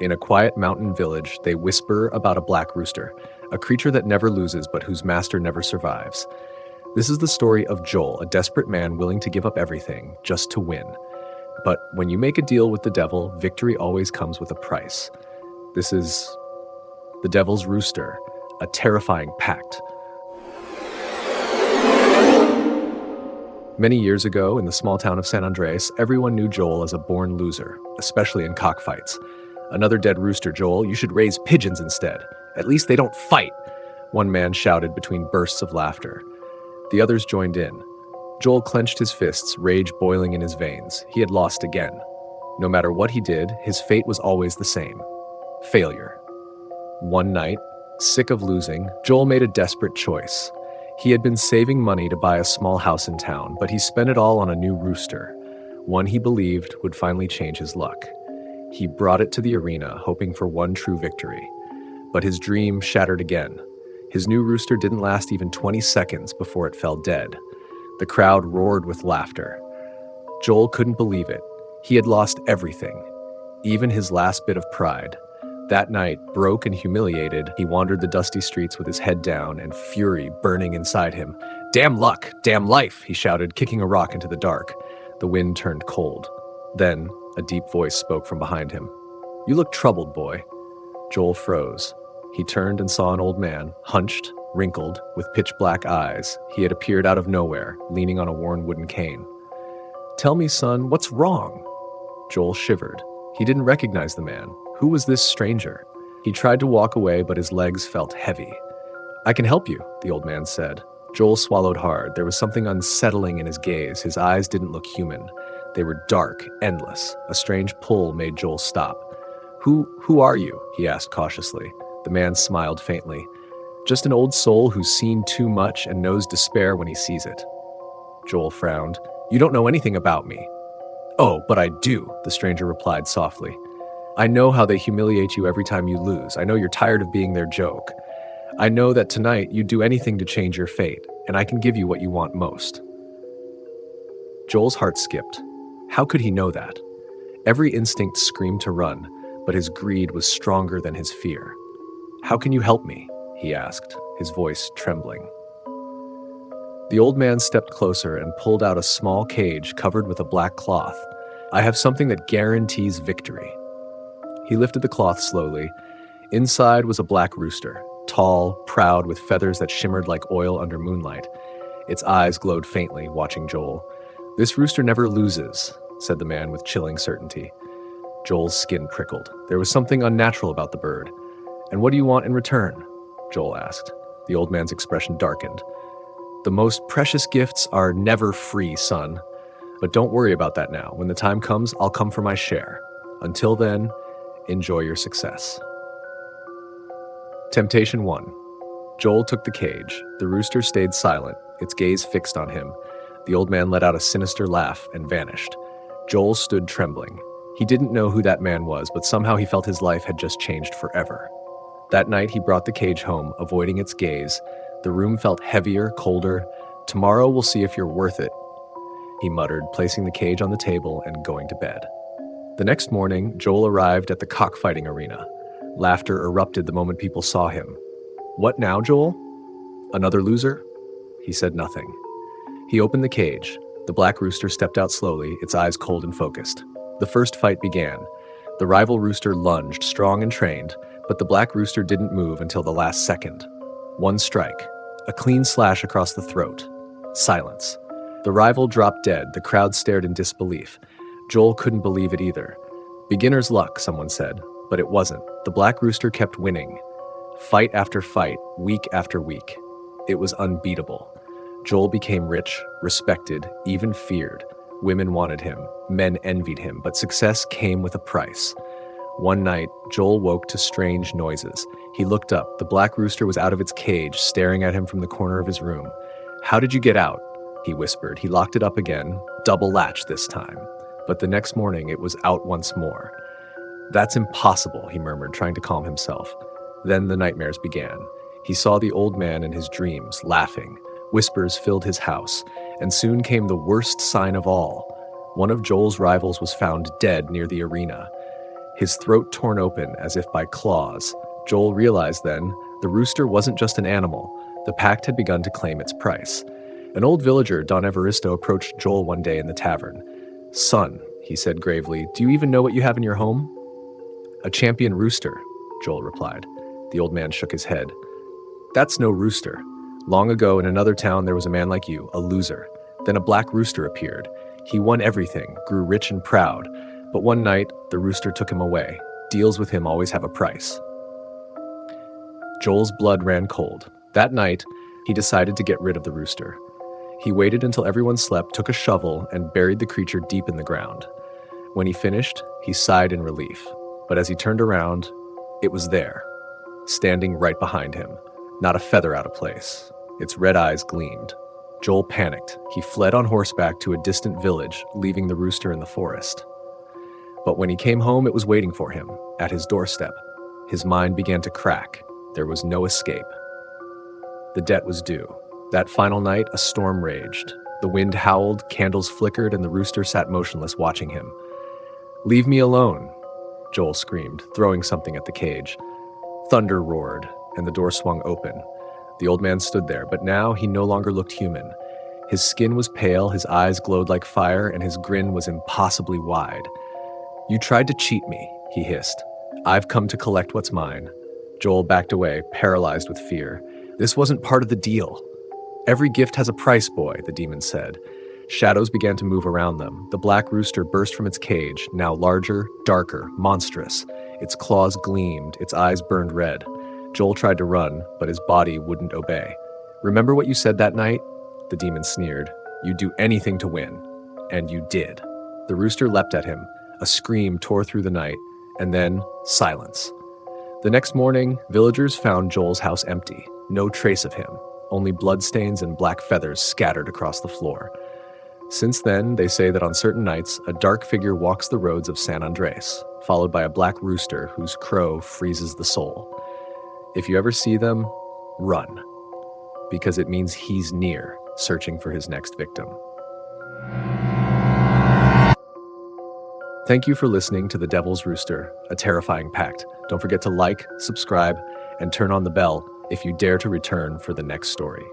In a quiet mountain village, they whisper about a black rooster, a creature that never loses but whose master never survives. This is the story of Joel, a desperate man willing to give up everything just to win. But when you make a deal with the devil, victory always comes with a price. This is The Devil's Rooster, a Terrifying Pact. Many years ago, in the small town of San Andrés, everyone knew Joel as a born loser, especially in cockfights. "Another dead rooster, Joel. You should raise pigeons instead. At least they don't fight," one man shouted between bursts of laughter. The others joined in. Joel clenched his fists, rage boiling in his veins. He had lost again. No matter what he did, his fate was always the same: failure. One night, sick of losing, Joel made a desperate choice. He had been saving money to buy a small house in town, but he spent it all on a new rooster, one he believed would finally change his luck. He brought it to the arena, hoping for one true victory. But his dream shattered again. His new rooster didn't last even 20 seconds before it fell dead. The crowd roared with laughter. Joel couldn't believe it. He had lost everything, even his last bit of pride. That night, broke and humiliated, he wandered the dusty streets with his head down and fury burning inside him. "Damn luck! Damn life!" he shouted, kicking a rock into the dark. The wind turned cold. Then, a deep voice spoke from behind him. "You look troubled, boy." Joel froze. He turned and saw an old man, hunched, wrinkled, with pitch-black eyes. He had appeared out of nowhere, leaning on a worn wooden cane. "Tell me, son, what's wrong?" Joel shivered. He didn't recognize the man. Who was this stranger? He tried to walk away, but his legs felt heavy. "I can help you," the old man said. Joel swallowed hard. There was something unsettling in his gaze. His eyes didn't look human. They were dark, endless. A strange pull made Joel stop. Who are you?" he asked cautiously. The man smiled faintly. "Just an old soul who's seen too much and knows despair when he sees it." Joel frowned. "You don't know anything about me." "Oh, but I do," the stranger replied softly. "I know how they humiliate you every time you lose. I know you're tired of being their joke. I know that tonight you'd do anything to change your fate, and I can give you what you want most." Joel's heart skipped. How could he know that? Every instinct screamed to run, but his greed was stronger than his fear. "How can you help me?" he asked, his voice trembling. The old man stepped closer and pulled out a small cage covered with a black cloth. "I have something that guarantees victory." He lifted the cloth slowly. Inside was a black rooster, tall, proud, with feathers that shimmered like oil under moonlight. Its eyes glowed faintly, watching Joel. "This rooster never loses," said the man with chilling certainty. Joel's skin prickled. There was something unnatural about the bird. "And what do you want in return?" Joel asked. The old man's expression darkened. "The most precious gifts are never free, son. But don't worry about that now. When the time comes, I'll come for my share. Until then, enjoy your success." Temptation 1. Joel took the cage. The rooster stayed silent, its gaze fixed on him. The old man let out a sinister laugh and vanished. Joel stood trembling. He didn't know who that man was, but somehow he felt his life had just changed forever. That night, he brought the cage home, avoiding its gaze. The room felt heavier, colder. "Tomorrow we'll see if you're worth it," he muttered, placing the cage on the table and going to bed. The next morning, Joel arrived at the cockfighting arena. Laughter erupted the moment people saw him. "What now, Joel? Another loser?" He said nothing. He opened the cage. The black rooster stepped out slowly, its eyes cold and focused. The first fight began. The rival rooster lunged, strong and trained, but the black rooster didn't move until the last second. One strike, a clean slash across the throat. Silence. The rival dropped dead. The crowd stared in disbelief. Joel couldn't believe it either. "Beginner's luck," someone said, but it wasn't. The black rooster kept winning. Fight after fight, week after week. It was unbeatable. Joel became rich, respected, even feared. Women wanted him, men envied him, but success came with a price. One night, Joel woke to strange noises. He looked up. The black rooster was out of its cage, staring at him from the corner of his room. "How did you get out?" he whispered. He locked it up again, double latch this time. But the next morning, it was out once more. "That's impossible," he murmured, trying to calm himself. Then the nightmares began. He saw the old man in his dreams, laughing. Whispers filled his house, and soon came the worst sign of all. One of Joel's rivals was found dead near the arena. his throat torn open as if by claws. Joel realized then the rooster wasn't just an animal. The pact had begun to claim its price. An old villager, Don Evaristo, approached Joel one day in the tavern. "Son," he said gravely, "do you even know what you have in your home?" "A champion rooster," Joel replied. The old man shook his head. "That's no rooster. Long ago in another town there was a man like you, a loser. Then a black rooster appeared. He won everything, grew rich and proud. But one night, the rooster took him away. Deals with him always have a price." Joel's blood ran cold. That night, he decided to get rid of the rooster. He waited until everyone slept, took a shovel, and buried the creature deep in the ground. When he finished, he sighed in relief. But as he turned around, it was there, standing right behind him, not a feather out of place. Its red eyes gleamed. Joel panicked. He fled on horseback to a distant village, leaving the rooster in the forest. But when he came home, it was waiting for him, at his doorstep. His mind began to crack. There was no escape. The debt was due. That final night, a storm raged. The wind howled, candles flickered, and the rooster sat motionless, watching him. "Leave me alone," Joel screamed, throwing something at the cage. Thunder roared, and the door swung open. The old man stood there, but now he no longer looked human. His skin was pale, his eyes glowed like fire, and his grin was impossibly wide. "You tried to cheat me," he hissed. "I've come to collect what's mine." Joel backed away, paralyzed with fear. "This wasn't part of the deal." "Every gift has a price, boy," the demon said. Shadows began to move around them. The black rooster burst from its cage, now larger, darker, monstrous. Its claws gleamed, its eyes burned red. Joel tried to run, but his body wouldn't obey. "Remember what you said that night?" The demon sneered. "You'd do anything to win." And you did. The rooster leapt at him. A scream tore through the night, and then silence. The next morning, villagers found Joel's house empty. No trace of him. Only bloodstains and black feathers scattered across the floor. Since then, they say that on certain nights, a dark figure walks the roads of San Andrés, followed by a black rooster whose crow freezes the soul. If you ever see them, run, because it means he's near, searching for his next victim. Thank you for listening to The Devil's Rooster, A Terrifying Pact. Don't forget to like, subscribe, and turn on the bell if you dare to return for the next story.